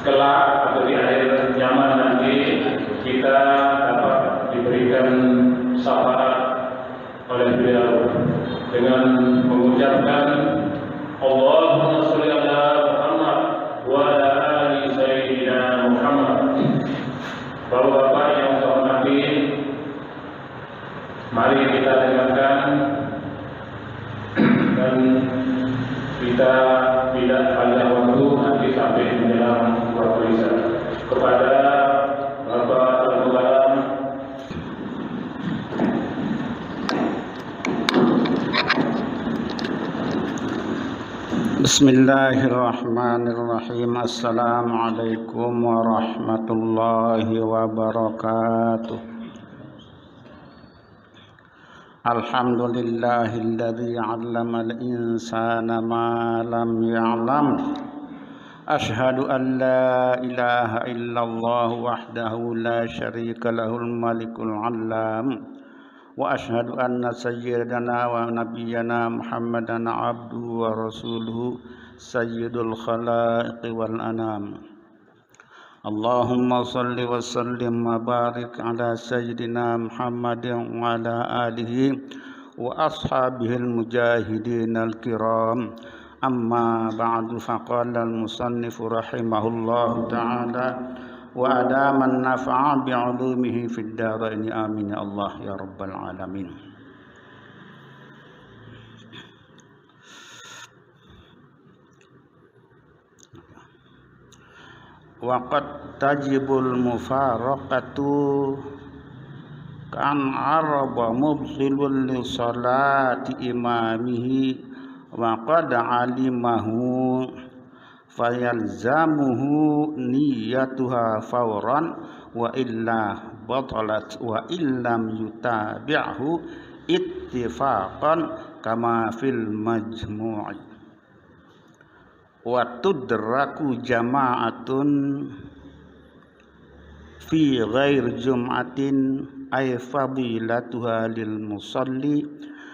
kelak atau di akhir zaman nanti kita dapat diberikan syafaat oleh beliau dengan mengucapkan Allahumma sholli ala Muhammad wa ala ali sayyidina Muhammad. Bapak-bapak yang saya hormati, mari kita dengarkan dan kita tidak panjang waktu nanti sampai menjelang waktu isya. Kepada Bapak Al-Mubarak, Bismillahirrahmanirrahim. Assalamualaikum warahmatullahi wabarakatuh. Alhamdulillahilladzi 'allamal insana ma lam ya'lam. Ashhadu an la ilaha illallah wahdahu la syarika lahul malikul 'allam. Wa ashhadu anna sayyidana wa nabiyyana Muhammadan abduhu wa rasuluhu sayyidul khalaiqi wal anam. Allahumma salli wa sallim wa barik ala sayyidina Muhammadin wa ala alihi wa ashabihil mujahidin al-kiram. Amma ba'du, faqala al-musannifu rahimahullahu ta'ala wa adaman nafa'a bi'ulumihi fid daraini amin ya Allah ya rabbal alamin. Wa qad tajibul mufaraqatu kan araba mubsilul li salati imamihi wa qad alimahu fayalzamuhu niyatuha fawran wa illa batalat wa illam yutabi'hu ittifaqan kama fil majmu'i wa tudraku jama'atun fi ghair jum'atin ay fadilatuha lil musalli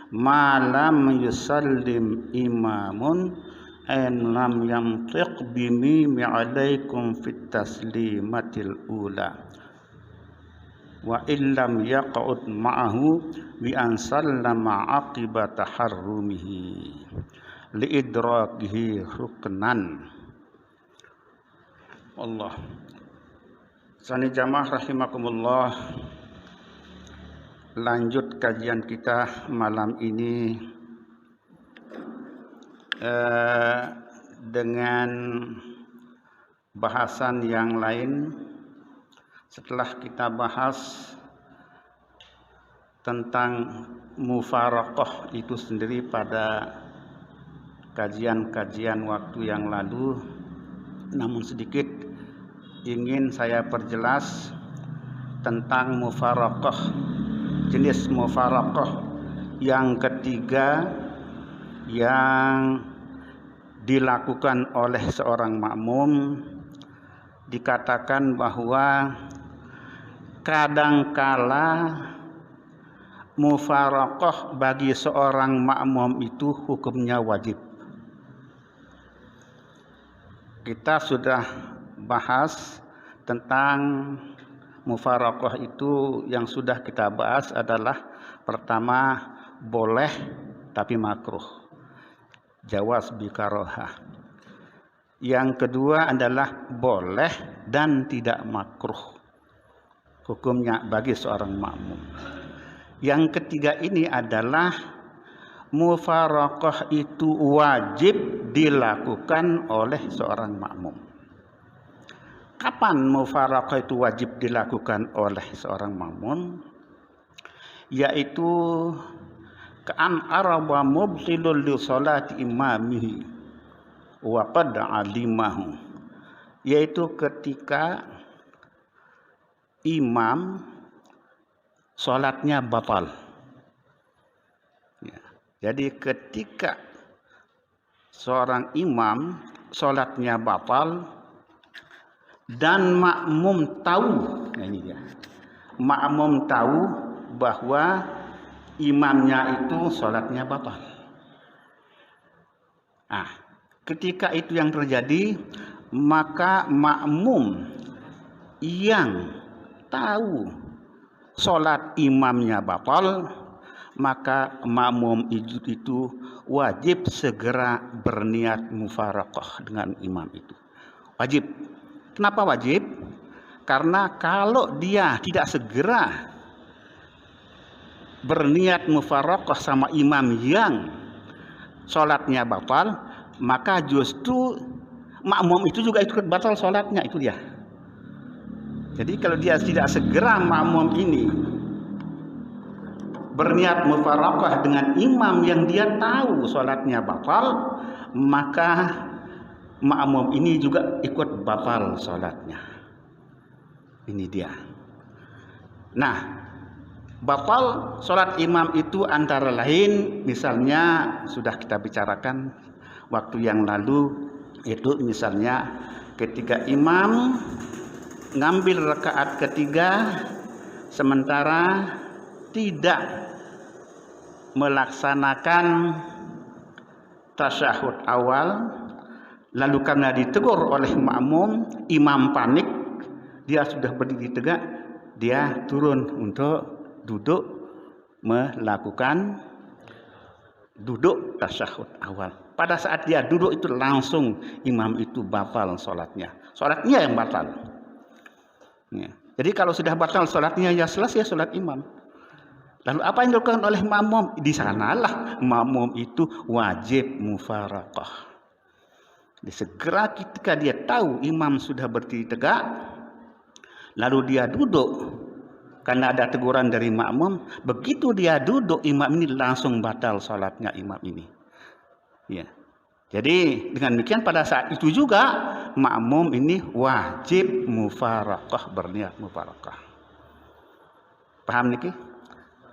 ma lam yusallim imamun en lam yantiq bimimi alaikum fit taslimatil ula wa illam yaqud ma'ahu bi an sallama aqiba taharrumihi li idrakihi ruknan. Allah sani jamaah rahimakumullah, lanjut kajian kita malam ini dengan bahasan yang lain. Setelah kita bahas tentang mufaraqah itu sendiri pada kajian-kajian waktu yang lalu, namun sedikit ingin saya perjelas tentang mufaraqah, jenis mufaraqah yang ketiga yang dilakukan oleh seorang makmum. Dikatakan bahwa kadangkala mufaraqah bagi seorang makmum itu hukumnya wajib. Kita sudah bahas tentang mufaraqah itu. Yang sudah kita bahas adalah pertama, boleh tapi makruh, jawaz bi karohah. Yang kedua adalah boleh dan tidak makruh hukumnya bagi seorang makmum. Yang ketiga ini adalah mufaraqah itu wajib dilakukan oleh seorang makmum. Kapan mufaraqah itu wajib dilakukan oleh seorang makmum? Yaitu ka'an araba mubsilul li salati imamihi wa qad alimahu, yaitu ketika imam salatnya batal. Ya. Jadi ketika seorang imam salatnya batal dan makmum tahu, nah ini dia, makmum tahu bahwa imamnya itu salatnya batal. Ketika itu yang terjadi, maka makmum yang tahu sholat imamnya batal, maka makmum itu wajib segera berniat mufaraqah dengan imam itu. Wajib. Kenapa wajib? Karena kalau dia tidak segera berniat mufaraqah sama imam yang sholatnya batal, maka justru makmum itu juga ikut batal sholatnya, itu dia. Jadi kalau dia tidak segera makmum ini berniat mufaraqah dengan imam yang dia tahu sholatnya batal, maka makmum ini juga ikut batal sholatnya. Ini dia. Nah, batal sholat imam itu antara lain, misalnya sudah kita bicarakan waktu yang lalu, itu misalnya ketika imam ngambil rakaat ketiga sementara tidak melaksanakan tasyahud awal, lalu karena ditegur oleh makmum, imam panik, dia sudah berdiri tegak, dia turun untuk duduk melakukan duduk tasyahud awal. Pada saat dia duduk itu langsung imam itu batal sholatnya. Sholatnya yang batal. Ya. Jadi kalau sudah batal sholatnya, ya selesai sholat imam. Lalu apa yang dilakukan oleh makmum? Di sanalah makmum itu wajib mufaraqah. Segera ketika dia tahu imam sudah berdiri tegak, lalu dia duduk karena ada teguran dari makmum, begitu dia duduk imam ini langsung batal sholatnya imam ini. Ya. Jadi dengan demikian pada saat itu juga makmum ini wajib mufaraqah, berniat mufaraqah. Paham niki?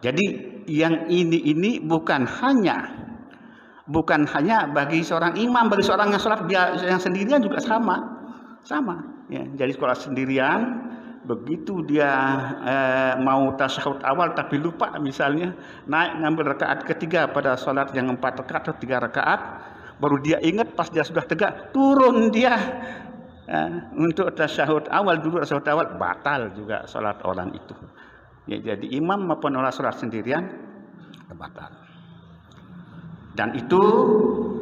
Jadi yang ini bukan hanya bagi seorang imam, bagi seorang yang sholat dia yang sendirian juga sama. Ya. Jadi sholat sendirian, begitu dia mau tasyahud awal tapi lupa misalnya naik ngambil rakaat ketiga pada sholat yang 4 rakaat atau 3 rakaat, baru dia ingat pas dia sudah tegak, turun dia untuk tasyahud awal, dulu tasyahud awal, batal juga sholat orang itu. Ya, jadi imam maupun orang sholat sendirian batal. Dan itu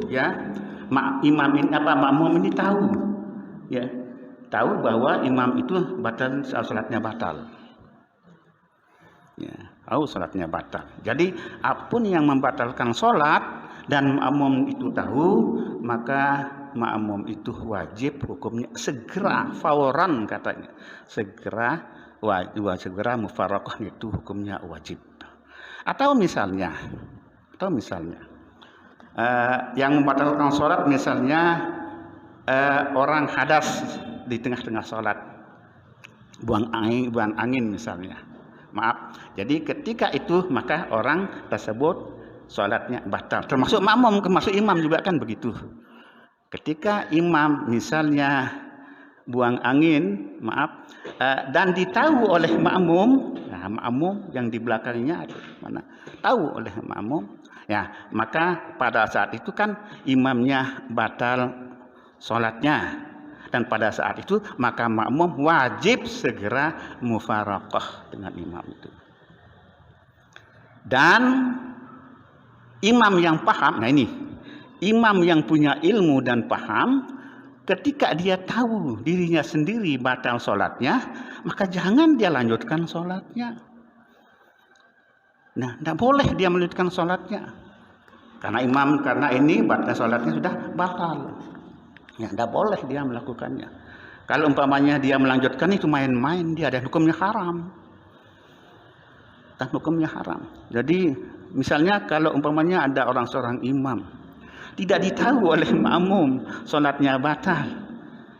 ya makmum ini tahu, ya, tahu bahwa imam itu batal, sholatnya batal. Ya, tahu sholatnya batal. Jadi apapun yang membatalkan sholat dan makmum itu tahu, maka makmum itu wajib hukumnya segera, fauran katanya, segera mufaraqah itu hukumnya wajib. Atau misalnya yang membatalkan sholat, misalnya orang hadas di tengah-tengah sholat, buang angin misalnya, maaf. Jadi ketika itu maka orang tersebut sholatnya batal, termasuk makmum, termasuk imam juga kan begitu. Ketika imam misalnya buang angin, maaf, dan ditahu oleh makmum, nah, makmum yang di belakangnya mana tahu oleh makmum, ya, maka pada saat itu kan imamnya batal sholatnya, dan pada saat itu maka makmum wajib segera mufaraqah dengan imam itu. Dan imam yang paham, nah ini imam yang punya ilmu dan paham, ketika dia tahu dirinya sendiri batal sholatnya, maka jangan dia lanjutkan sholatnya. Nah, tidak boleh dia melanjutkan sholatnya, karena ini batal sholatnya sudah batal. Ya, tidak boleh dia melakukannya. Kalau umpamanya dia melanjutkan, itu main-main dia, dan hukumnya haram. Dan hukumnya haram. Jadi misalnya kalau umpamanya ada seorang imam tidak ditahu oleh makmum sholatnya batal,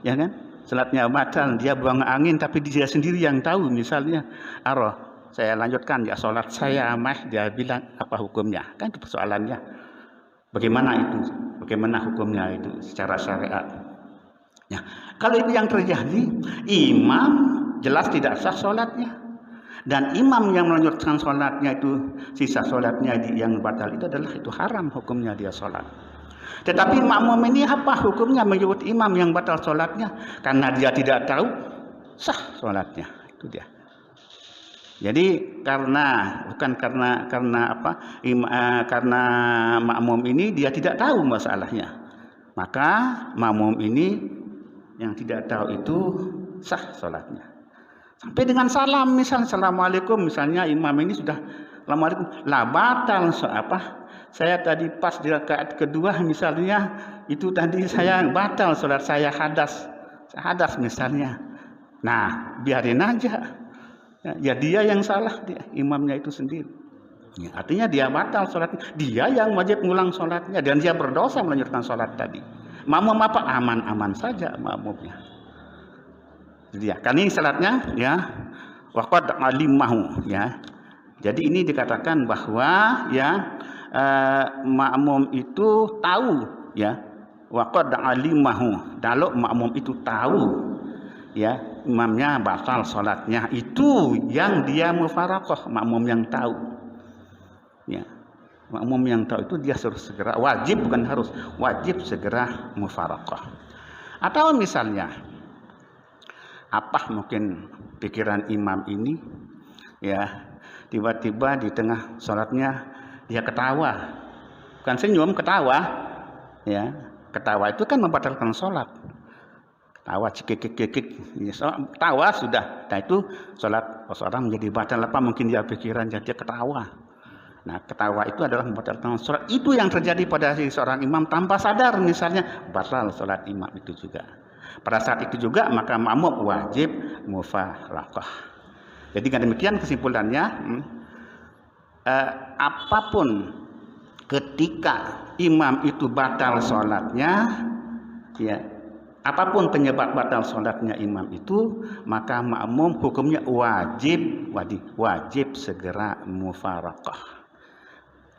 ya kan? Sholatnya batal, dia buang angin, tapi dia sendiri yang tahu. Misalnya, saya lanjutkan ya sholat saya, dia bilang apa hukumnya? Kan itu persoalannya. Bagaimana itu? Bagaimana hukumnya itu secara syariat? Ya, kalau itu yang terjadi, imam jelas tidak sah sholatnya. Dan imam yang melanjutkan sholatnya itu, sisa sholatnya yang batal itu adalah itu haram hukumnya dia sholat. Tetapi makmum ini apa hukumnya menyebut imam yang batal solatnya? Karena dia tidak tahu, sah solatnya. Itu dia. Jadi bukan karena apa? Karena makmum ini dia tidak tahu masalahnya. Maka makmum ini yang tidak tahu itu sah solatnya. Sampai dengan salam, misalnya assalamualaikum, misalnya imam ini sudah assalamualaikum, lah batal saya tadi pas di rakaat kedua misalnya, itu tadi saya batal solat saya hadas misalnya. Nah, biarin aja. Ya dia yang salah, imamnya itu sendiri. Ya, artinya dia batal solatnya, dia yang wajib ngulang solatnya, dan dia berdosa melanjutkan solat tadi. Makmum apa? Aman-aman saja makmumnya. Dia kan ini salatnya ya waqad alimahu ya. Jadi ini dikatakan bahwa ya makmum itu tahu ya, waqad alimahu, kalau makmum itu tahu ya imamnya batal salatnya, itu yang dia mufaraqah, makmum yang tahu ya. Makmum yang tahu itu dia harus segera, wajib bukan harus, wajib segera mufaraqah. Atau misalnya apa mungkin pikiran imam ini ya, tiba-tiba di tengah sholatnya dia ketawa, bukan senyum, ketawa ya. Ketawa itu kan membatalkan sholat, ketawa cikik-cikik ya, ketawa sudah, nah itu sholat seorang menjadi batal. Apa mungkin dia pikiran dia ketawa. Nah, ketawa itu adalah membatalkan sholat. Itu yang terjadi pada seorang imam tanpa sadar, misalnya batal sholat imam itu juga. Pada saat itu juga maka makmum wajib mufaraqah. Jadi dengan demikian kesimpulannya, apapun ketika imam itu batal sholatnya, ya, apapun penyebab batal sholatnya imam itu, maka makmum hukumnya wajib segera mufaraqah.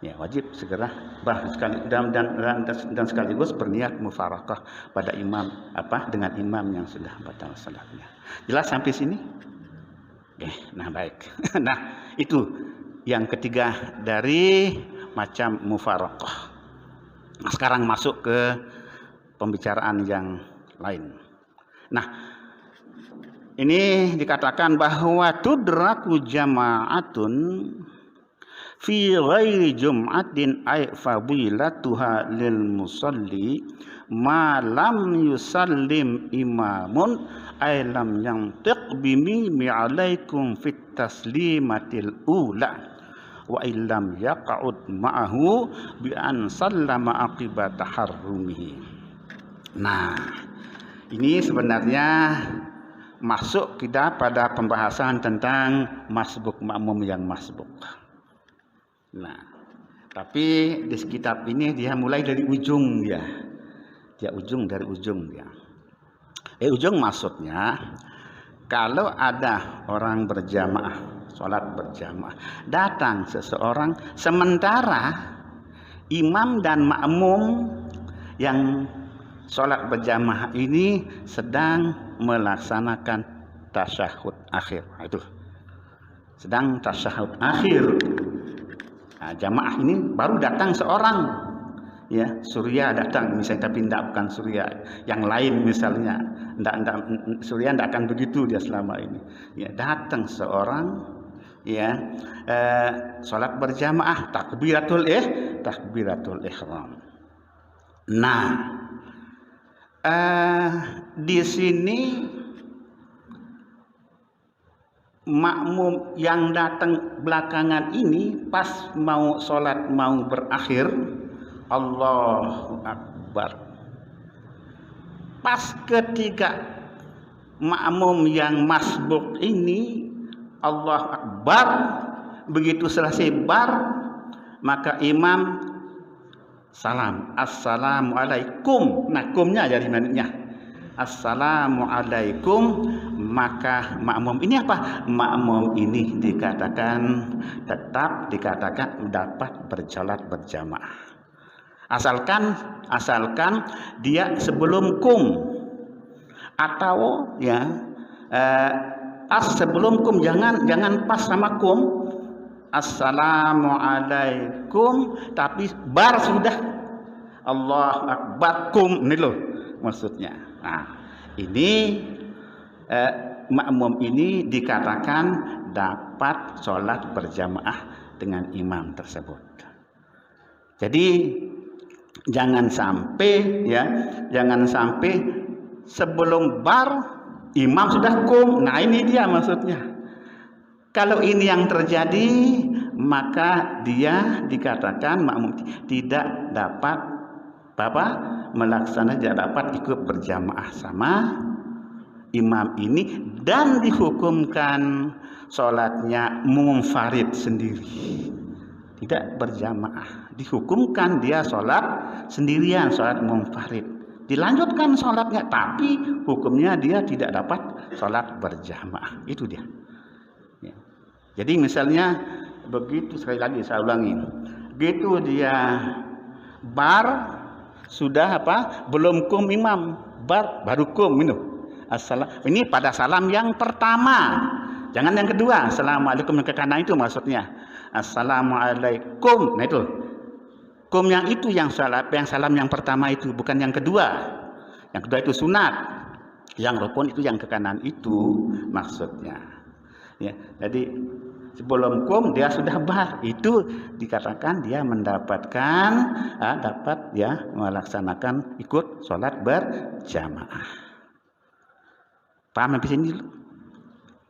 Ya, wajib segera dan sekaligus berniat mufaraqah pada imam dengan imam yang sudah batal salatnya. Jelas sampai sini? Oke, nah baik. Nah, itu yang ketiga dari macam mufaraqah. Nah, sekarang masuk ke pembicaraan yang lain. Nah, ini dikatakan bahwa tudraku jama'atun fi ghairi jum'atin ay fadilatuha lil musalli ma lam yusallim imamun ay lam yantiq bimimi alaikum fit taslimatil ula wa illam yaq'ud ma'ahu bi an sallama aqiba taharrumihi. Nah, ini sebenarnya masuk kita pada pembahasan tentang masbuk, makmum yang masbuk. Nah, tapi di kitab ini dia mulai dari ujung dia dari ujung dia. Ujung maksudnya kalau ada orang berjamaah, sholat berjamaah, datang seseorang sementara imam dan makmum yang sholat berjamaah ini sedang melaksanakan tasyahud akhir. Nah, itu sedang tasyahud akhir. Nah, jamaah ini baru datang seorang ya, Surya datang misalnya, tapi bukan Surya yang lain misalnya, Surya tidak akan begitu dia selama ini ya. Datang seorang ya, sholat berjamaah, takbiratul ihram. Nah, di sini makmum yang datang belakangan ini pas mau sholat mau berakhir, Allahu Akbar. Pas ketika makmum yang masbuk ini Allahu Akbar, begitu selesai maka imam salam, assalamualaikum. Nah, kumnya jadi mananya assalamualaikum, maka makmum ini apa? Makmum ini tetap dikatakan dapat bersalat berjamaah. Asalkan dia sebelum kum atau ya sebelum kum, jangan pas sama kum. Assalamualaikum tapi sudah Allah Akbar kum, ini loh maksudnya. Nah, ini makmum ini dikatakan dapat sholat berjamaah dengan imam tersebut. Jadi jangan sampai sebelum bar imam sudah kum. Nah, ini dia maksudnya. Kalau ini yang terjadi, maka dia dikatakan makmum tidak dapat melaksanakan, tidak dapat ikut berjamaah sama imam ini, dan dihukumkan sholatnya munfarid sendiri, tidak berjamaah. Dihukumkan dia sholat sendirian, sholat munfarid. Dilanjutkan sholatnya, tapi hukumnya dia tidak dapat sholat berjamaah. Itu dia. Ya. Jadi misalnya begitu, sekali lagi saya ulangi, begitu dia bar sudah belum kum imam, bar baru kum ini pada salam yang pertama, jangan yang kedua. Assalamualaikum yang ke kanan itu maksudnya. Assalamualaikum. Nah itu kum yang itu yang salam yang pertama itu, bukan yang kedua. Yang kedua itu sunat, yang rukun itu yang ke kanan itu maksudnya. Ya, jadi sebelum kum dia sudah bar, itu dikatakan dia mendapatkan dapat ya melaksanakan ikut sholat berjamaah. Paham sampai sini dulu?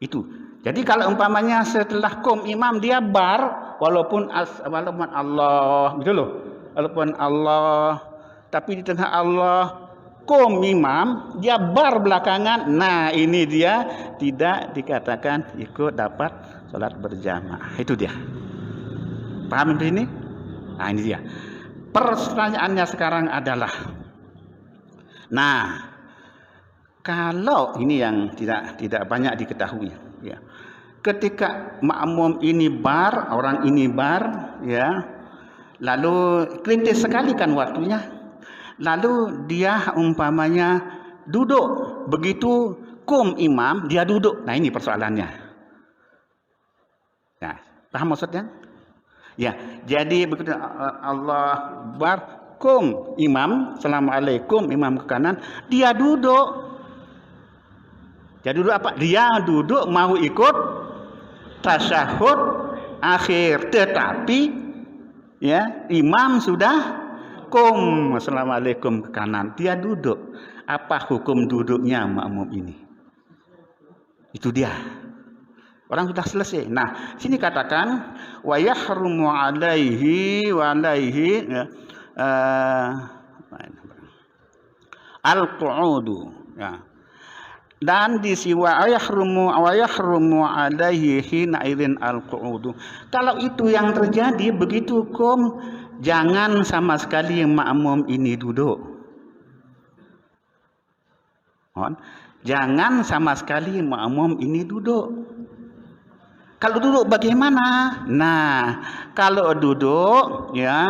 Itu. Jadi kalau umpamanya setelah kum imam dia bar, walaupun Allah gitu loh, walaupun Allah, tapi di tengah Allah kum imam dia bar belakangan, nah ini dia tidak dikatakan ikut dapat sholat berjamaah. Itu dia. Paham ini? Nah ini dia. Pertanyaannya sekarang adalah, nah kalau ini yang tidak banyak diketahui, ya. Ketika makmum ini bar, orang ini bar, ya, lalu kritis sekali kan waktunya, lalu dia umpamanya duduk, begitu kum imam dia duduk. Nah ini persoalannya. Nah, paham maksudnya? Ya, jadi begitu Allah bar kum imam, assalamualaikum imam ke kanan, dia duduk. Dia duduk apa? Dia duduk mau ikut tasyahud akhir, tetapi ya imam sudah kum assalamualaikum ke kanan, dia duduk. Apa hukum duduknya makmum ini? Itu dia. Orang sudah selesai. Nah, sini katakan wa yahrumu alaihi al-qu'udu, ya. Dan disiwa ayahrumu alaihi hina idzin al-qu'udu. Kalau itu yang terjadi, begitu kum jangan sama sekali makmum ini duduk. Jangan sama sekali makmum ini duduk. Kalau duduk bagaimana? Nah, kalau duduk ya,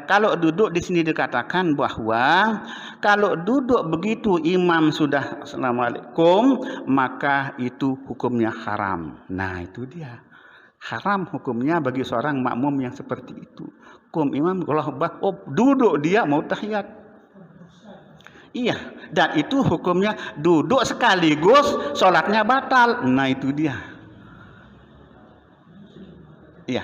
kalau duduk di sini dikatakan bahwa kalau duduk begitu imam sudah assalamualaikum, maka itu hukumnya haram. Nah itu dia, haram hukumnya bagi seorang makmum yang seperti itu. Kum imam Allah duduk dia mau tahiyat. Iya, dan itu hukumnya duduk sekaligus sholatnya batal. Nah itu dia. Iya.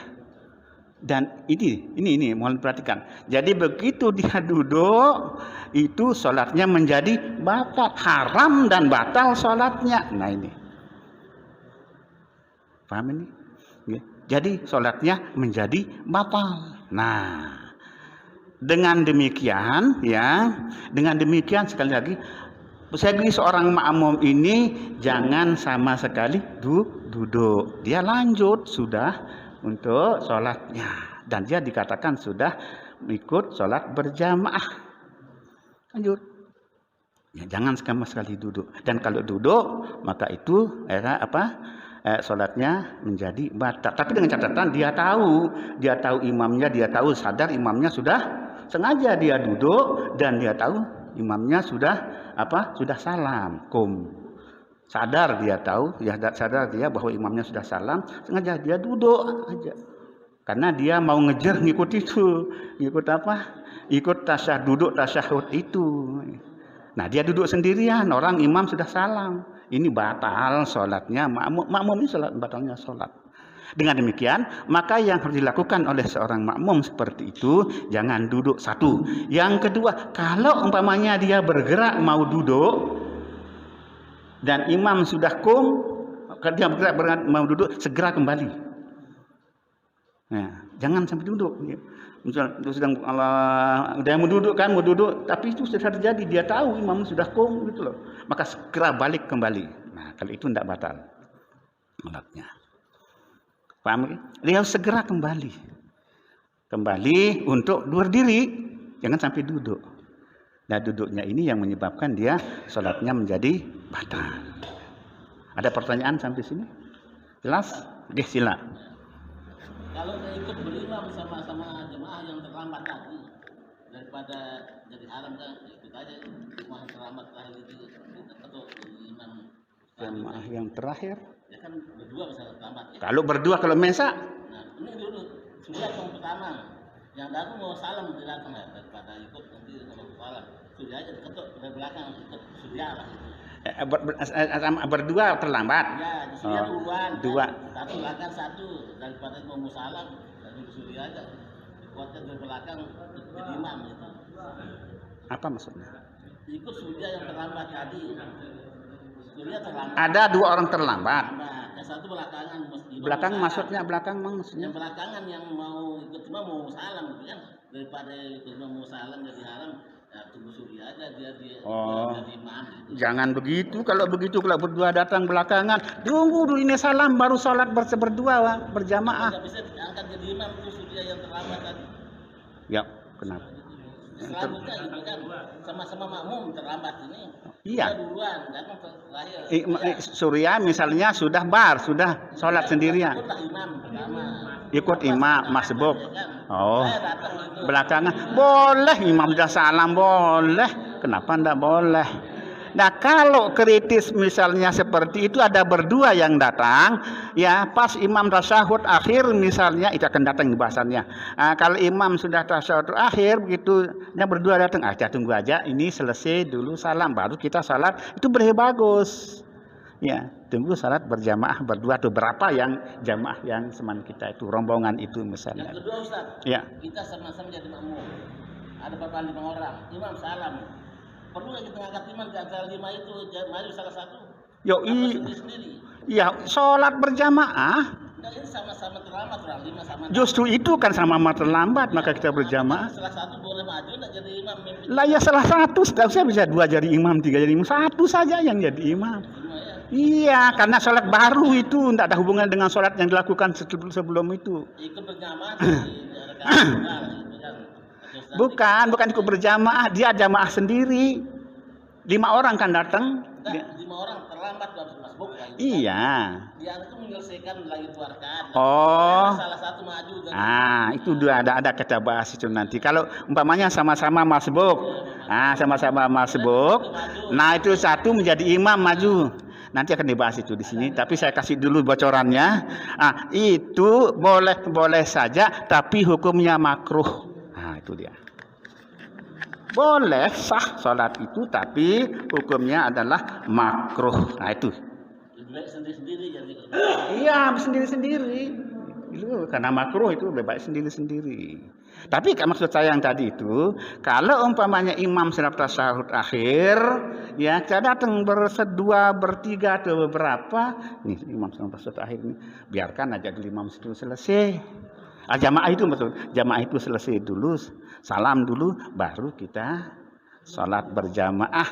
Dan ini mohon perhatikan. Jadi begitu dia duduk, itu sholatnya menjadi batal, haram dan batal sholatnya. Nah ini, paham ini? Ya. Jadi sholatnya menjadi batal. Nah, dengan demikian ya, dengan demikian sekali lagi, bagi seorang makmum ini jangan sama sekali duduk. Dia lanjut sudah untuk sholatnya, dan dia dikatakan sudah ikut sholat berjamaah. Lanjut, ya, jangan sama sekali duduk. Dan kalau duduk maka itu sholatnya menjadi batal. Tapi dengan catatan dia tahu imamnya, dia tahu sadar imamnya sudah sengaja dia duduk, dan dia tahu imamnya sudah salam kum. Sadar dia tahu, ya sadar dia bahwa imamnya sudah salam, sengaja dia duduk aja. Karena dia mau ngejar ngikut itu, ngikut ikut duduk tasyahud itu. Nah, dia duduk sendirian, orang imam sudah salam. Ini batal sholatnya makmum ini batalnya sholat. Dengan demikian, maka yang harus dilakukan oleh seorang makmum seperti itu, jangan duduk satu. Yang kedua, kalau umpamanya dia bergerak mau duduk dan imam sudah dia bergerak mau duduk, segera kembali. Nah, jangan sampai duduk. Misal sedang dia mau duduk, tapi itu sudah terjadi, dia tahu imam sudah gitu loh. Maka segera balik kembali. Nah, kalau itu tidak batal sholatnya. Paham? Dia harus segera kembali untuk berdiri, jangan sampai duduk. Nah, duduknya ini yang menyebabkan dia sholatnya menjadi batal. Ada pertanyaan sampai sini? Jelas? Oke, sila. Kalau saya ikut berimam sama jemaah yang terlambat tadi, daripada jadi haram kan, ikut aja jemaah terlambat terakhir itu atau imam. Jemaah yang terakhir? Ya kan berdua bisa terlambat. Ya? Kalau berdua, kalau mesa? Nah, ini dulu sudah yang pertama, yang datang mau salam di belakang ya, daripada ikut nanti kalau salam, sudah aja ketuk dari belakang ikut sudah lah. Berdua terlambat. Ya, sudah duluan. Dua. Satu belakang satu, daripada mau salam, dari sudah aja. Kuatkan dari belakang jadi imam itu. Apa maksudnya? Ikut sudah yang terlambat tadi. Sudah terlambat. Ada dua orang terlambat. Nah, yang satu belakangan. Belakang maksudnya belakang maksudnya. Yang belakangan yang mau ikut cuma mau salam gitu kan, daripada ikut mau salam jadi haram. Ya, tunggu surya aja dia jadi imam. Gitu. Jangan begitu. Kalau berdua datang belakangan, tunggu dulu ini salam baru sholat berdua berjamaah. Tidak bisa diangkat jadi imam itu surya yang terlambat tadi. Ya, kenapa? Selanjutnya gitu kan, sama-sama makmum terlambat ini. Iya. Duluan, datang terakhir. Surya misalnya sudah sholat sendirian. Ikut imam masbuk. Oh, belakangan boleh imam sudah salam boleh. Kenapa tidak boleh? Nah, kalau kritis misalnya seperti itu ada berdua yang datang, ya pas imam tasyahud akhir misalnya itu akan datang bahasannya. Kalau imam sudah tasyahud akhir begitu, yang berdua datang, tunggu aja ini selesai dulu salam baru kita salat, itu bagus. Ya, tunggu salat berjamaah berdua tuh berapa yang jamaah yang seman kita itu rombongan itu misalnya. Yang kedua Ustaz, ya. Kita sama-sama jadi makmum. Ada berapa 5 orang, imam salam. Perlu nggak kita ngangkat imam di antara 5 itu, maju salah satu? Sendiri. Ya, sholat berjamaah. Nah, ini sama-sama terlambat, orang 5 sama. Justru itu kan sama-sama terlambat, maka kita berjamaah. Salah satu boleh maju nggak jadi imam? Lah ya salah satu, tidak usah bisa 2 jadi imam, 3 jadi imam, satu saja yang jadi imam. Iya, karena sholat baru itu tidak ada hubungan dengan sholat yang dilakukan sebelum itu. Ikut berjamaah Bukan ikut berjamaah, dia jamaah sendiri. 5 orang kan datang. 5 orang terlambat masbuk kan. Iya. Dia itu menyelesaikan lagi keluarkan. Oh. Salah satu maju dan itu ada kita bahas itu nanti. Kalau umpamanya sama-sama masbuk. Sama-sama masbuk. Nah, itu satu menjadi imam maju. Nanti akan dibahas itu di sini, tapi saya kasih dulu bocorannya. Itu boleh saja, tapi hukumnya makruh. Itu dia. Boleh sah sholat itu, tapi hukumnya adalah makruh. Itu. Iya, sendiri-sendiri. Itu karena makruh itu lebih baik sendiri-sendiri. Tapi maksud saya yang tadi itu, kalau umpamanya imam sudah tasyahud akhir, ya kita datang berdua, bertiga atau beberapa, nih imam sudah tasyahud akhir ini, biarkan aja dulu imam itu selesai. Jamaah itu maksud, jamaah itu selesai dulu, salam dulu, baru kita sholat berjamaah.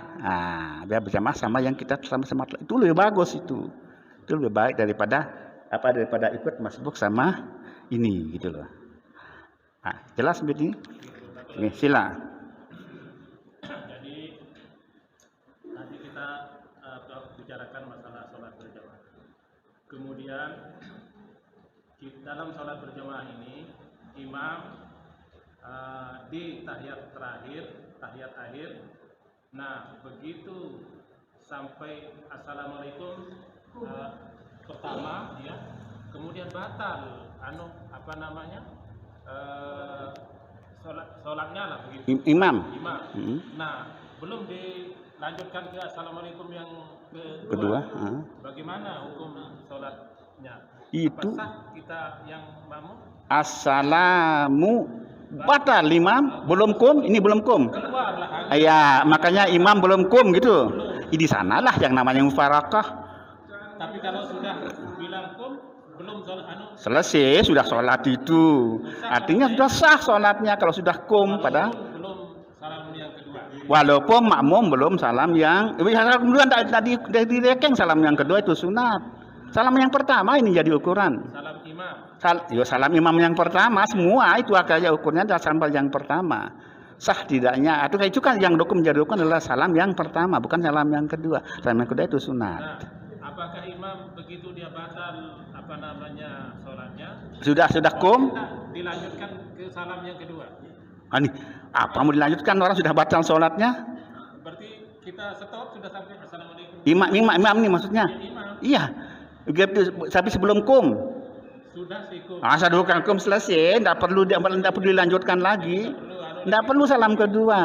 Biar berjamaah sama yang kita sama-sama, itu lebih bagus itu lebih baik daripada ikut masbuk sama ini gitu loh. Jelas begini? Sila. Jadi nanti kita bicarakan masalah sholat berjamaah. Kemudian dalam sholat berjamaah ini imam di tahiyat akhir. Nah, begitu sampai assalamualaikum pertama ya, kemudian batal sholatnya lah begitu. Imam. Imam. Hmm. Nah, belum dilanjutkan ke assalamualaikum yang Kedua. Bagaimana hukum sholatnya? Itu Apakah kita yang makmum assalamu batal imam belum kum, ini belum kum. keluarlah? Ya, makanya imam belum kum gitu. Di sanalah yang namanya mufarakah. Tapi kalau sudah bilang kum, belum sholat Selesai sudah sholat itu. Artinya sudah sah sholatnya kalau sudah kum pada. belum salam yang kedua. Walaupun makmum belum salam yang salam duluan tadi direkeng salam yang kedua itu sunat. Salam yang pertama ini jadi ukuran. Salam imam. Salam imam yang pertama semua itu akhirnya ukurnya adalah salam yang pertama. Sah tidaknya atau itu kan yang dokumen menjadi dokumen adalah salam yang pertama bukan salam yang kedua. Salam yang kedua itu sunat. Nah, apakah imam begitu dia batal sholatnya? Sudah kum? Dilanjutkan ke salam yang kedua. Ini apa mau dilanjutkan orang sudah batal sholatnya? Berarti kita stop sudah sampai assalamualaikum. Imam ini maksudnya? Imam. Iya. Tapi sebelum kum. Sudah sih kum. Asal dulu kan kum selesai, tidak perlu dilanjutkan lagi. Tidak perlu salam kedua.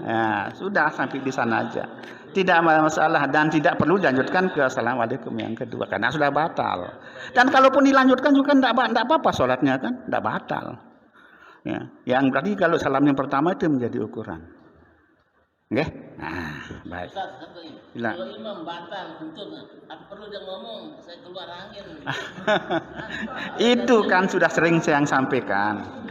Ya, sudah sampai di sana aja. Tidak masalah dan tidak perlu dilanjutkan ke assalamualaikum yang kedua karena sudah batal. Dan kalaupun dilanjutkan juga tidak apa-apa sholatnya kan, tidak batal. Ya, yang berarti kalau salam yang pertama itu menjadi ukuran. Oke? Nah, baik. Kalau imam batal untuk apa perlu dia ngomong saya keluar angin. Itu kan sudah sering saya sampaikan.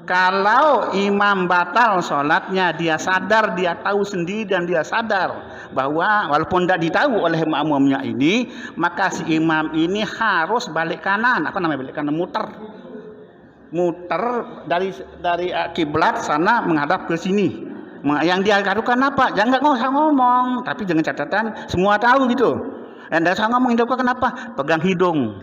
Kalau imam batal sholatnya, dia sadar, dia tahu sendiri dan dia sadar bahwa walaupun tidak ditahu oleh makmumnya ini, maka si imam ini harus balik kanan. Apa namanya balik kanan? Muter dari kiblat sana menghadap ke sini. Yang dia lakukan apa? Jangan nggak usah ngomong, tapi dengan catatan semua tahu gitu. Dan saya ngomong itu kenapa? Pegang hidung.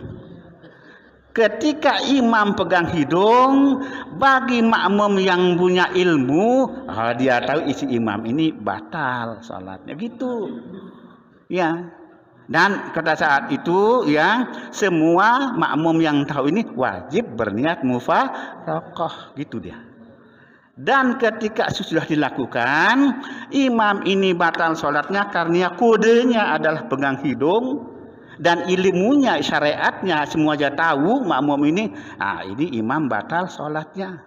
Ketika imam pegang hidung, bagi makmum yang punya ilmu, dia tahu isi imam ini batal salatnya gitu. Ya. Dan pada saat itu ya, semua makmum yang tahu ini wajib berniat mufarakah gitu dia. Dan ketika sudah dilakukan, imam ini batal salatnya karena kodenya adalah pegang hidung. Dan ilmunya, syariatnya semua aja tahu makmum ini, ini imam batal sholatnya.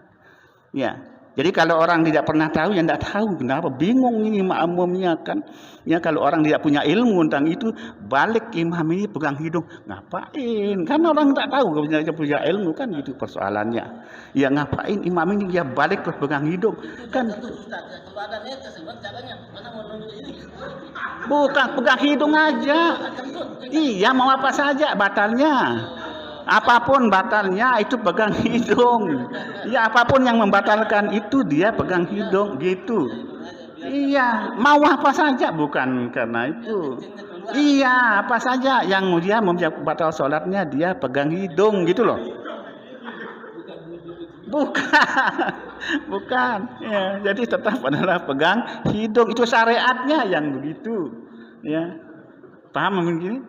Ya, jadi kalau orang tidak pernah tahu, ya tidak tahu kenapa, bingung ini makmumnya kan. Ya kalau orang tidak punya ilmu tentang itu, balik imam ini pegang hidung, ngapain? Kan orang tak tahu, kalau punya ilmu kan itu persoalannya. Ya ngapain imam ini dia balik terus pegang hidung? Kan? Kalau ada netes, caranya mana mau nunggu ini? Bukan pegang hidung aja. Iya mau apa saja batalnya. Apapun batalnya itu pegang hidung. Ya apapun yang membatalkan itu dia pegang hidung gitu. Iya mau apa saja bukan karena itu. Iya apa saja yang dia batal sholatnya dia pegang hidung gitu loh. Bukan. Ya, jadi tetap adalah pegang hidung itu syariatnya yang begitu. Ya, paham begini?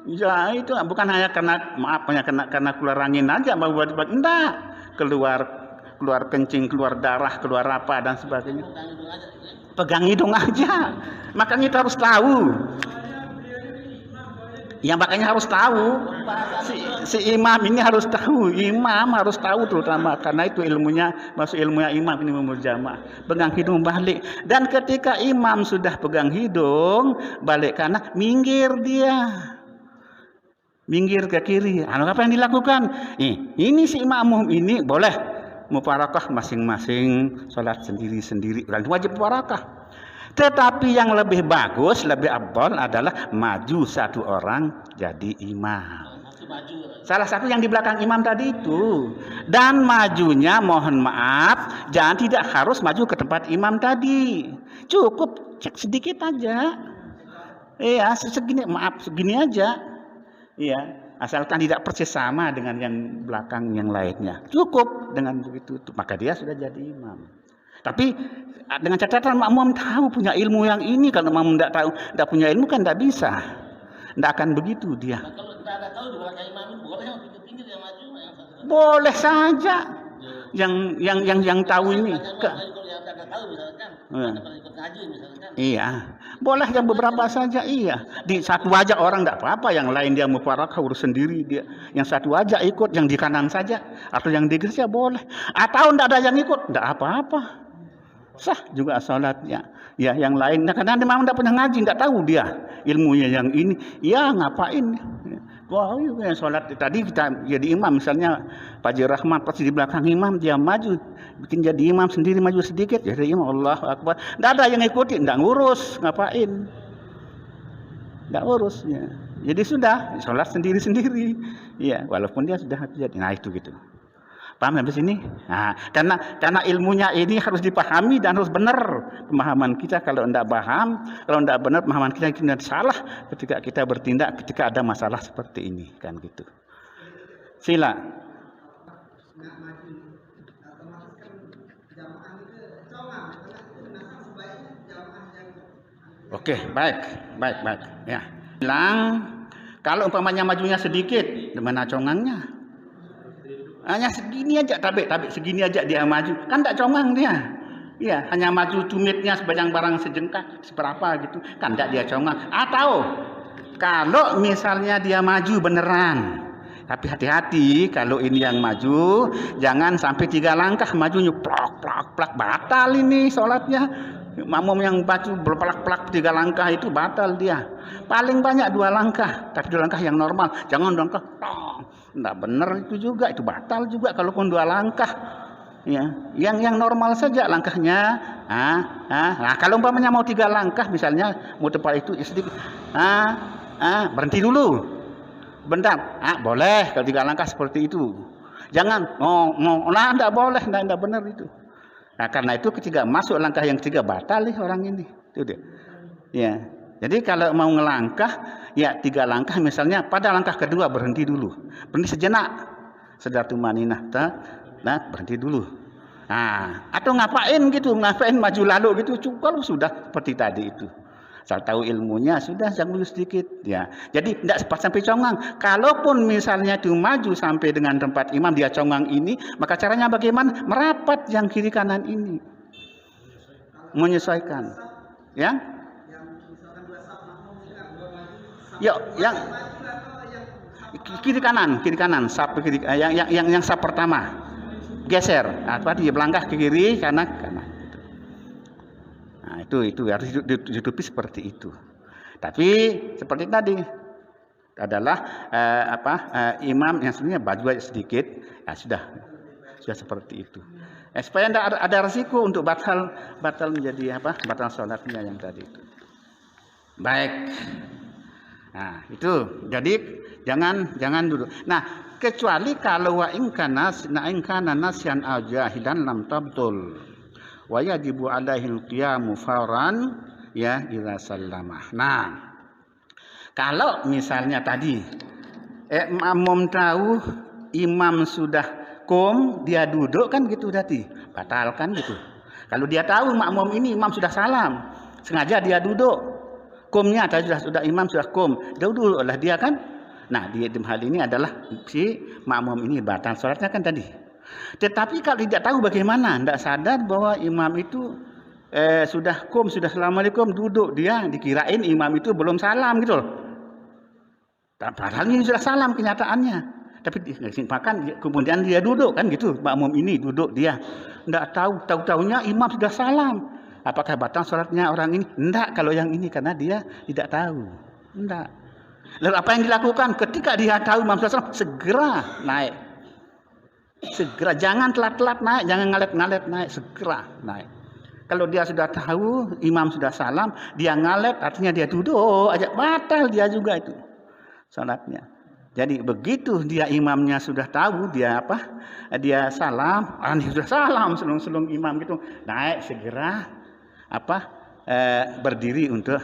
Ya itu bukan hanya karena keluar angin aja, enggak keluar kencing, keluar darah, keluar apa dan sebagainya. Pegang hidung aja. Makanya kita harus tahu. Ya makanya harus tahu si imam ini harus tahu, imam harus tahu terutama karena itu ilmunya masuk ilmunya imam ini memujamaah pegang hidung balik dan ketika imam sudah pegang hidung balik kanan minggir ke kiri. Apa yang dilakukan? Ini si makmum ini boleh mufarakah masing-masing sholat sendiri-sendiri dan wajib mufarakah. Tetapi yang lebih bagus, lebih afdal adalah maju satu orang jadi imam. Salah satu yang di belakang imam tadi itu. Dan majunya mohon maaf, tidak harus maju ke tempat imam tadi. Cukup cek sedikit aja. Iya, segini aja. Iya, asalkan tidak persis sama dengan yang belakang yang lainnya. Cukup dengan begitu, maka dia sudah jadi imam. Tapi dengan catatan makmum tahu punya ilmu yang ini. Kalau makmum tidak tahu, tidak punya ilmu kan tidak bisa. Tidak akan begitu dia. Kalau tidak ada tahu di belakang imam boleh yang pinggir yang maju yang boleh saja. yang tahu ini. Yang tidak tahu misalkan, ada pengikut ngaji misalkan. Iya, boleh yang beberapa saja. Iya, di satu aja orang tidak apa-apa, yang lain dia mufarakah urus sendiri dia. Yang satu aja ikut, yang di kanan saja atau yang di kiri saja boleh. Atau tidak ada yang ikut, tidak apa-apa, sah juga sholatnya. Ya, yang lain, karena dia memang tidak pernah ngaji, tidak tahu dia ilmunya yang ini. Ya ngapain? Wah, yang sholat tadi kita jadi imam misalnya Pak Haji Rahmat pasti di belakang imam dia maju, bikin jadi imam sendiri maju sedikit jadi imam, Allahu Akbar. Tidak ada yang ikutin, tidak ngurus, ngapain? Tidak urus ya. Jadi sudah sholat sendiri-sendiri. Ya, walaupun dia sudah jadi. Nah itu gitu. Paham sampai sini? Nah, karena ilmunya ini harus dipahami dan harus benar pemahaman kita. Kalau tidak paham, kalau tidak benar pemahaman kita salah ketika kita bertindak ketika ada masalah seperti ini kan gitu. Sila. Oke, baik. Ya. Bilang kalau umpamanya majunya sedikit, di mana congangnya? Hanya segini aja, tabik segini aja dia maju, kan tidak congang dia. Iya, hanya maju tumitnya sebanyak barang sejengkal seberapa gitu, kan tidak dia congang. Atau kalau misalnya dia maju beneran, tapi hati-hati kalau ini yang maju, jangan sampai 3 langkah majunya plak batal ini sholatnya. Makmum yang maju berplak-plak 3 langkah itu batal dia. Paling banyak 2 langkah, tapi 2 langkah yang normal, jangan 2 langkah. Tidak benar itu juga, itu batal juga kalaupun 2 langkah. Ya, yang normal saja langkahnya. Nah, kalau umpamanya mau 3 langkah misalnya mau tepat itu sedikit. Berhenti dulu. Bentar. Boleh kalau 3 langkah seperti itu. Jangan tidak boleh, tidak benar itu. Nah, karena itu ketika masuk langkah yang ketiga batal orang ini. Itu dia. Ya. Jadi kalau mau ngelangkah, ya 3 langkah misalnya, pada langkah kedua berhenti dulu. Berhenti sejenak. Sedatu maninah, berhenti dulu. Nah, atau ngapain maju lalu gitu, cukup sudah seperti tadi itu. Saya tahu ilmunya, sudah jangan sedikit. Ya. Jadi tidak sempat sampai congang. Kalaupun misalnya itu maju sampai dengan tempat imam, dia congang ini, maka caranya bagaimana? Merapat yang kiri kanan ini. Menyesuaikan. Ya. Yuk, yang kiri kanan, sap kiri, yang sap pertama geser, dia melangkah ke kiri, kanan. Nah, itu harus ditutupi seperti itu. Tapi seperti tadi adalah imam yang sebenarnya baju sedikit, ya sudah seperti itu. Supaya tidak ada resiko untuk batal menjadi batal sholatnya yang tadi itu. Baik. Nah, itu. Jadi jangan duduk. Nah, kecuali kalau wa in kana nasyan aw jahilan lam tabtul. Wa yajibu alaihi al-qiyamu fawran ya idza sallamah. Nah, kalau misalnya tadi makmum tahu imam sudah dia duduk kan gitu berarti batalkan gitu. Kalau dia tahu makmum ini imam sudah salam, sengaja dia duduk. Kumnya sudah imam sudah dulu oleh dia kan. Nah, di hal ini adalah si makmum ini batal sholatnya kan tadi. Tetapi kalau tidak tahu bagaimana, tidak sadar bahwa imam itu sudah assalamualaikum duduk, dia dikirain imam itu belum salam gitu loh. Padahal ini sudah salam kenyataannya. Tapi bahkan kemudian dia duduk kan gitu, makmum ini duduk dia tidak tahu-tahunya imam sudah salam. Apakah batal sholatnya orang ini? Tidak kalau yang ini karena dia tidak tahu. Tidak. Lalu apa yang dilakukan? Ketika dia tahu imam sudah salam, segera naik. Segera, jangan telat-telat naik, jangan ngalet-ngalet naik, segera naik. Kalau dia sudah tahu imam sudah salam, dia ngalet, artinya dia duduk aja, batal dia juga itu sholatnya. Jadi begitu dia imamnya sudah tahu dia salam, dia sudah salam selung imam gitu, naik segera berdiri untuk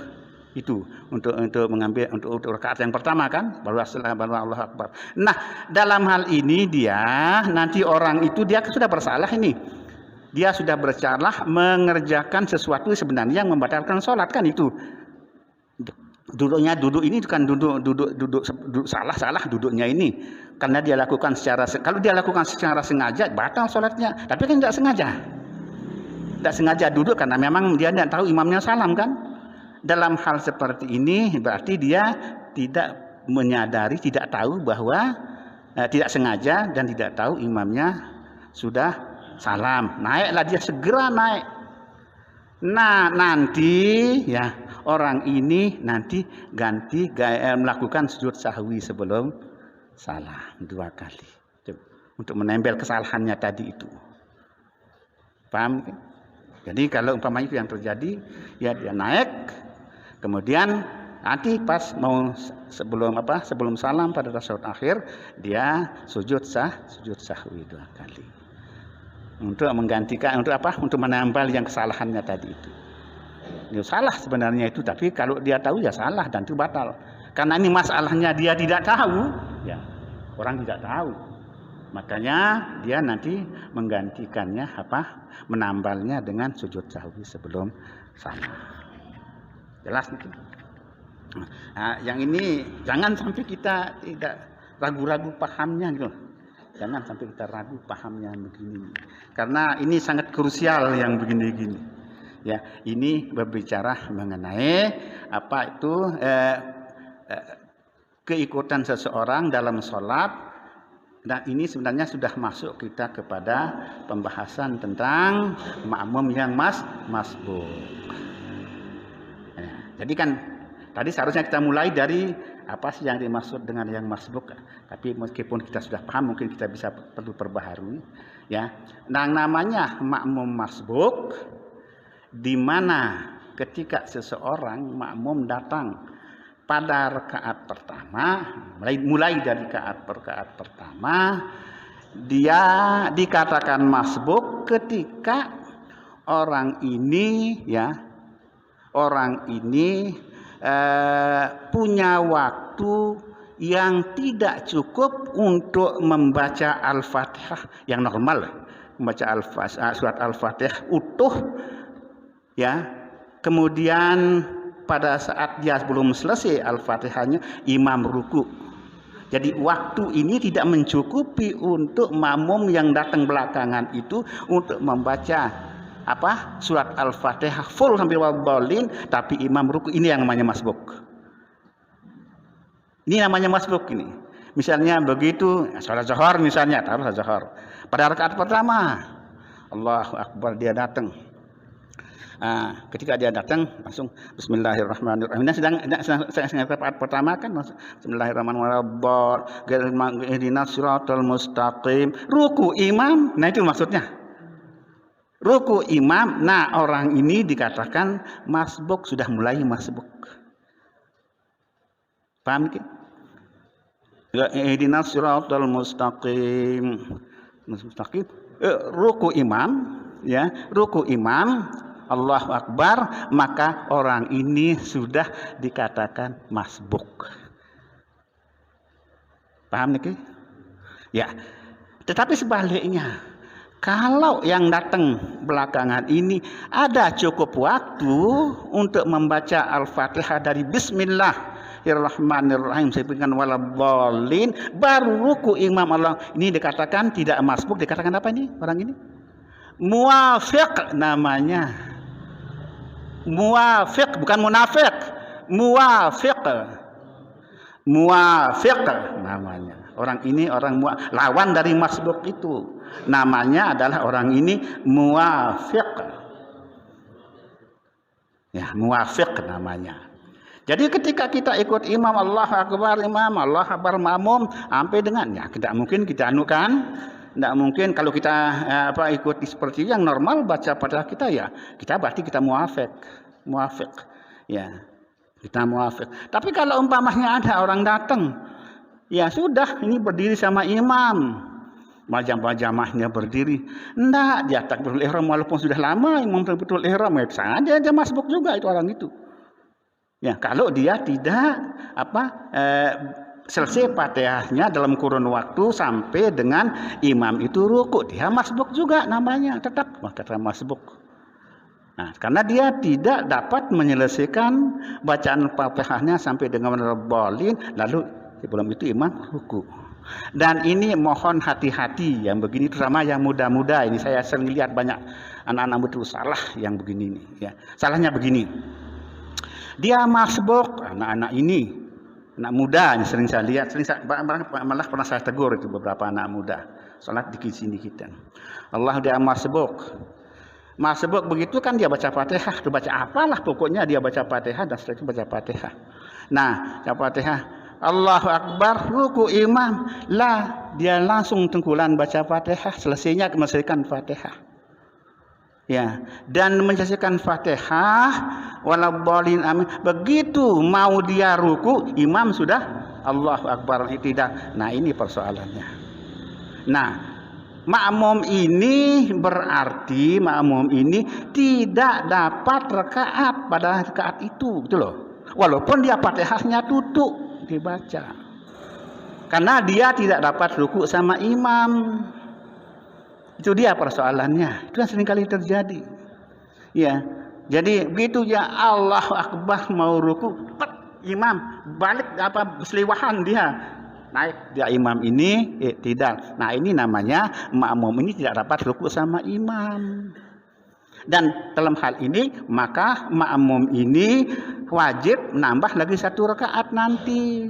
itu, untuk mengambil untuk rakaat yang pertama kan, baru Allahu Akbar. Nah, dalam hal ini dia nanti orang itu dia sudah bersalah ini. Dia sudah bersalah mengerjakan sesuatu sebenarnya yang membatalkan sholat kan itu. Duduk ini kan duduk salah duduknya ini. Karena dia lakukan kalau dia lakukan secara sengaja batal sholatnya, tapi kan tidak sengaja. Tidak sengaja duduk karena memang dia tidak tahu imamnya salam kan. Dalam hal seperti ini berarti dia tidak menyadari, tidak tahu bahwa tidak sengaja dan tidak tahu imamnya sudah salam. Naiklah dia, segera naik. Nah, nanti ya orang ini nanti melakukan sujud sahwi sebelum salam 2 kali untuk menempel kesalahannya tadi itu. Paham? Jadi kalau umpamanya itu yang terjadi, ya dia naik, kemudian nanti pas mau sebelum salam pada rakaat akhir dia sujud sahwi 2 kali. Untuk menggantikan untuk menambal yang kesalahannya tadi itu. Dia salah sebenarnya itu, tapi kalau dia tahu ya salah dan itu batal. Karena ini masalahnya dia tidak tahu, ya. Orang tidak tahu. Makanya dia nanti menggantikannya menambalnya dengan sujud sahwi sebelum salam. Jelas itu. Nah, yang ini jangan sampai kita tidak ragu-ragu pahamnya gitu. Jangan sampai kita ragu pahamnya begini. Karena ini sangat krusial yang begini-gini. Ya, ini berbicara mengenai keikutan seseorang dalam sholat. Dan ini sebenarnya sudah masuk kita kepada pembahasan tentang makmum yang masbuk. Ya, jadi kan tadi seharusnya kita mulai dari apa sih yang dimaksud dengan yang masbuk. Tapi meskipun kita sudah paham, mungkin kita perlu perbaharui. Ya, nah, namanya makmum masbuk, di mana ketika seseorang makmum datang pada rakaat pertama, mulai dari rakaat pertama, dia dikatakan masbuk ketika orang ini punya waktu yang tidak cukup untuk membaca Al-Fatihah yang normal, membaca surat Al-Fatihah utuh, ya. Kemudian pada saat dia belum selesai Al-Fatihahnya, imam ruku. Jadi waktu ini tidak mencukupi untuk makmum yang datang belakangan itu untuk membaca surat Al-Fatihah full sampai wal-dhalin, tapi imam ruku. Ini yang namanya masbuk. Ini namanya masbuk ini. Misalnya begitu, salat zuhur misalnya, salat zuhur. Pada rakaat pertama, Allahu Akbar, dia datang. Ketika dia datang langsung Bismillahirrahmanirrahim. Nah, sedang rakaat pertama kan Bismillahirrahmanirrahim. Ihdinas siratal mustaqim. Ruku imam. Nah, itu maksudnya. Ruku imam. Nah, orang ini dikatakan masbuk, sudah mulai masbuk. Paham kan? Ihdinas siratal mustaqim. Ruku imam, ya, ruku imam, Allahu Akbar, maka orang ini sudah dikatakan masbuk. Paham nih? Ya. Tetapi sebaliknya, kalau yang datang belakangan ini ada cukup waktu untuk membaca Al-Fatihah dari Bismillahirrahmanirrahim sampai waladhdallin, baru ruku imam, Allah ini dikatakan tidak masbuk. Dikatakan apa ini orang ini? Muwafiq namanya. Muwafiq, bukan munafik. Muwafiq namanya. Orang ini lawan dari masbuk itu. Namanya adalah orang ini muwafiq. Ya, muwafiq namanya. Jadi ketika kita ikut imam, Allah Akbar imam, Allah Akbar makmum, sampai dengan tidak mungkin kita anukan. Tidak mungkin kalau kita ikuti seperti yang normal baca pada kita, ya kita berarti kita muwafiq, ya kita muwafiq. Tapi kalau umpamanya ada orang datang, ya sudah ini berdiri sama imam, jamaahnya berdiri, enggak, dia takbiratul ihram walaupun sudah lama imam takbiratul ihram, ya saja dia masbuk juga itu orang itu. Ya kalau dia tidak selesai Fatihahnya dalam kurun waktu sampai dengan imam itu ruku, dia masbuk juga namanya, tetap kata masbuk. Nah, karena dia tidak dapat menyelesaikan bacaan Fatihahnya sampai dengan waladhdallin, lalu Sebelum itu imam ruku. Dan ini mohon hati-hati yang begini, terutama yang muda-muda. Ini saya sering lihat banyak anak-anak betul salah yang begini nih, ya. Salahnya begini. Dia masbuk anak-anak ini, anak muda ini sering saya lihat, malah pernah saya tegur itu beberapa anak muda. Salat dikit sini kita. Allah dia masbuk. Masbuk begitu kan dia baca Fatihah, dia baca apalah pokoknya dia baca Fatihah dan setelah itu baca Fatihah. Nah, baca Fatihah Allahu Akbar, ruku imam, lah dia langsung tengkulan baca Fatihah, selesainya menyelesaikan Fatihah. Ya, dan menyelesaikan Fatihah waladhdallin amin. Begitu mau dia ruku, imam sudah Allahu Akbar tidak. Nah, ini persoalannya. Nah, makmum ini berarti makmum ini tidak dapat rakaat pada rakaat itu, gitu loh. Walaupun dia Fatihahnya tutup dibaca, karena dia tidak dapat ruku sama imam. Itu dia persoalannya. Itu yang seringkali terjadi. Ya, jadi begitu ya Allahu Akbar mau ruku, imam balik seliwahan dia naik dia imam ini tidak. Nah, ini namanya makmum ini tidak dapat ruku sama imam. Dan dalam hal ini maka makmum ini wajib nambah lagi 1 rakaat nanti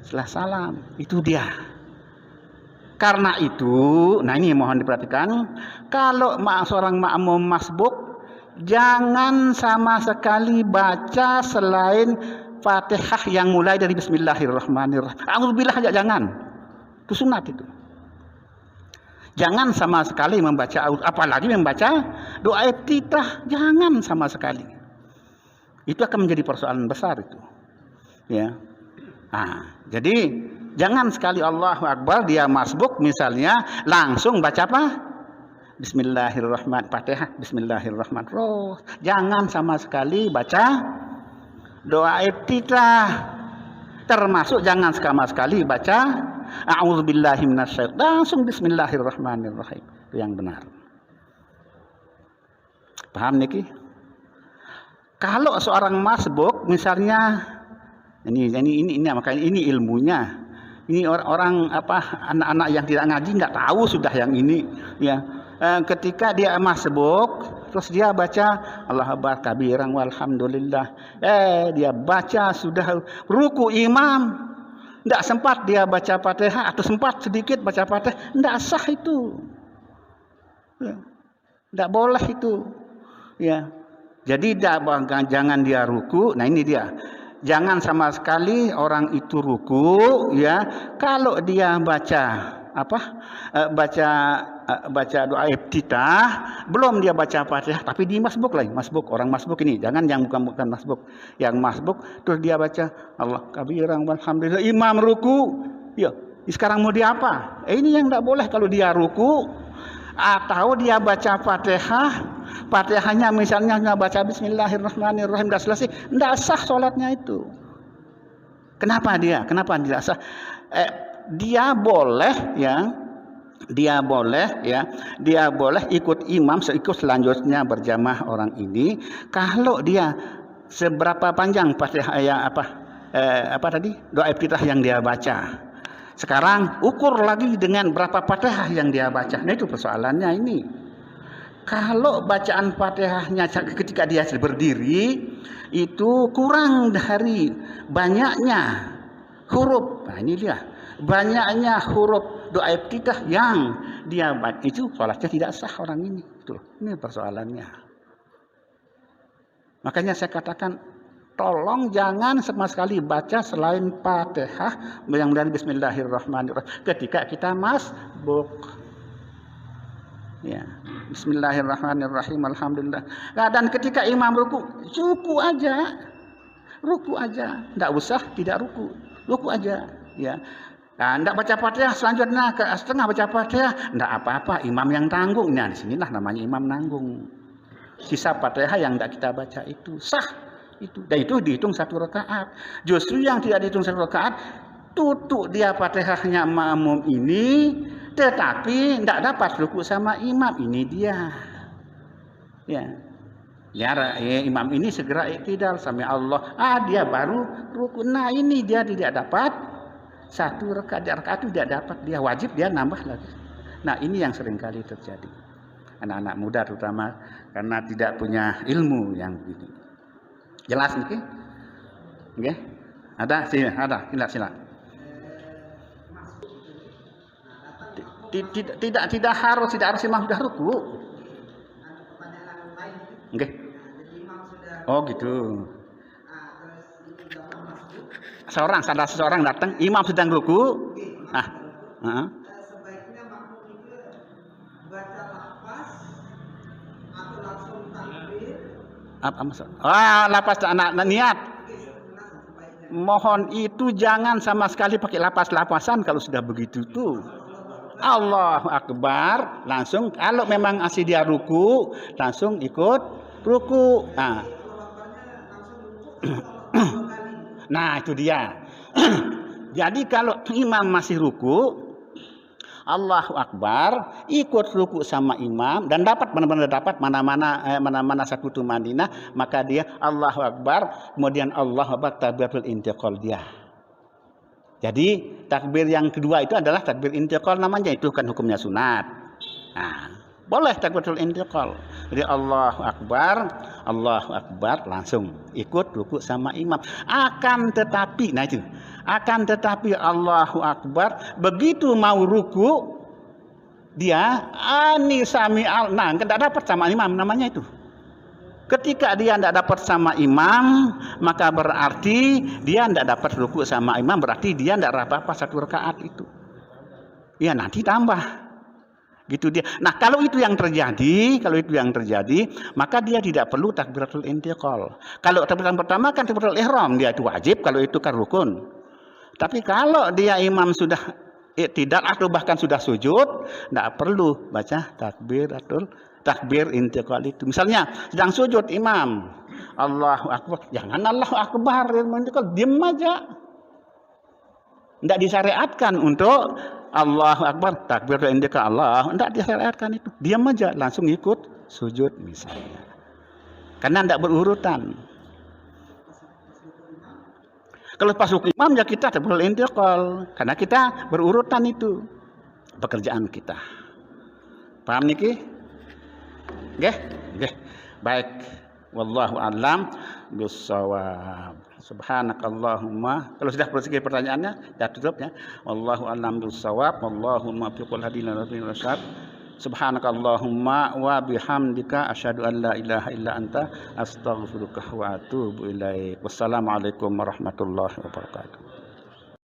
setelah salam. Itu dia. Karena itu, nah ini mohon diperhatikan, kalau seorang makmum masbuk jangan sama sekali baca selain Fatihah yang mulai dari Bismillahirrahmanirrahim. A'udzubillah aja jangan. Itu sunat itu. Jangan sama sekali membaca, apalagi membaca doa iftitah, jangan sama sekali. Itu akan menjadi persoalan besar itu. Ya. Nah, jadi jangan sekali Allahu Akbar dia masbuk misalnya langsung baca apa? Bismillahirrahmanirrahim, Fatihah, Bismillahirrahmanirrahim. Jangan sama sekali baca doa iftitah. Termasuk jangan sama sekali baca a'udzubillahi minasyaitonir, langsung Bismillahirrahmanirrahim. Itu yang benar. Paham niki? Kalau seorang masbuk misalnya ini makanya ini ilmunya. Ini orang anak-anak yang tidak ngaji nggak tahu sudah yang ini ya. Ketika dia masbuk terus dia baca Allahu Akbar kabiran walhamdulillah. Dia baca sudah ruku imam. Tidak sempat dia baca Fatihah atau sempat sedikit baca Fatihah, tidak sah itu. Ya. Tidak boleh itu. Ya. Jadi jangan dia ruku. Nah, ini dia. Jangan sama sekali orang itu ruku ya. Kalau dia baca baca doa iftitah, belum dia baca Fatihah tapi di masbuk lagi, orang masbuk ini, jangan yang bukan masbuk, yang masbuk terus dia baca Allah kabiran walhamdulillah, imam ruku, ya sekarang mau dia apa? Ini yang tidak boleh kalau dia ruku atau dia baca Fatihahnya misalnya nggak baca Bismillahirrahmanirrahim dah selesai, tidak sah sholatnya itu. Kenapa tidak sah? Dia boleh ikut imam ikut selanjutnya berjamaah orang ini kalau dia seberapa panjang Fatihah doa iftitah yang dia baca. Sekarang ukur lagi dengan berapa Fatihah yang dia baca. Nah, itu persoalannya ini. Kalau bacaan Fatihahnya ketika dia berdiri itu kurang dari banyaknya huruf. Nah, ini dia. Banyaknya huruf doa iftitah yang dia baca itu sholatnya tidak sah orang ini. Ini persoalannya. Makanya saya katakan tolong jangan sama sekali baca selain Fatihah yang dari Bismillahirrahmanirrahim ketika kita masbuk. Ya, Bismillahirrahmanirrahim, alhamdulillah. Nah, dan ketika imam ruku aja, tidak usah tidak ruku aja. Ya. Nah, tidak baca Fatihah selanjutnya setengah baca Fatihah, tidak apa-apa, imam yang tanggung. Nah, disinilah namanya imam nanggung. Sisa Fatihah yang tidak kita baca itu sah itu. Dan itu dihitung 1 rakaat. Justru yang tidak dihitung 1 rakaat, tutup dia Fatihahnya makmum ini, tetapi tidak dapat ruku sama imam. Ini dia. Ya. Ya, imam ini segera iktidal sami Allah. Dia baru rukun. Nah, ini dia tidak dapat satu rakaat. Rakaat itu tidak dapat, dia wajib dia nambah lagi. Nah, ini yang seringkali terjadi. Anak-anak muda terutama karena tidak punya ilmu yang begini. Jelas nih? Oke? Ada? Sila. Tidak harus imam sudah ruku. Oke. Oh gitu. Seseorang datang, imam sedang ruku. Sebaiknya makmum itu baca lafaz atau langsung takbir. Apa maksud? Lafaz anak niat. Mohon itu jangan sama sekali pakai lafaz-lafasan kalau sudah begitu tuh. Allahu Akbar, langsung kalau memang asli dia ruku, langsung ikut ruku. Nah, itu dia. Jadi kalau imam masih ruku, Allahu Akbar, ikut ruku sama imam dan dapat benar-benar dapat mana-mana satu tumanina, maka dia Allahu Akbar, kemudian Allahu Akbar takbiratul intiqal dia. Jadi takbir yang kedua itu adalah takbir intiqal namanya, itu kan hukumnya sunat. Nah, boleh takbiratul intiqal. Jadi Allahu Akbar langsung ikut ruku sama imam. Akan tetapi Allahu Akbar begitu mau ruku dia tidak dapat sama imam namanya itu. Ketika dia tidak dapat sama imam, maka berarti dia tidak dapat ruku sama imam, berarti dia tidak apa-apa satu rakaat itu. Ya nanti tambah. Gitu dia. Nah, kalau itu yang terjadi, maka dia tidak perlu takbiratul intiqal. Kalau takbiratul pertama kan takbiratul ihram, dia itu wajib, kalau itu kan rukun. Tapi kalau dia imam sudah tidak atau bahkan sudah sujud, tidak perlu baca takbir intiqal itu. Misalnya sedang sujud imam, Allahu Akbar, jangan Allahu Akbar, diam aja. Tidak disyariatkan untuk Allahu Akbar, takbir intiqal Allah, tidak disyariatkan itu. Diam aja, langsung ikut sujud misalnya. Karena tidak berurutan. Kalau pas ruku imam ya kita takbir intiqal, karena kita berurutan itu pekerjaan kita. Paham niki? Nggih? Baik. Wallahu a'lam bissawab. Subhanakallahumma. Kalau sudah selesai pertanyaannya, ya tutup ya. Wallahu a'lam bissawab. Wallahumma fiqul hadina rabbil rasyad. Subhanakallahumma wa bihamdika asyhadu an la ilaha illa anta astaghfiruka wa atubu ilaik. Wassalamualaikum warahmatullahi wabarakatuh.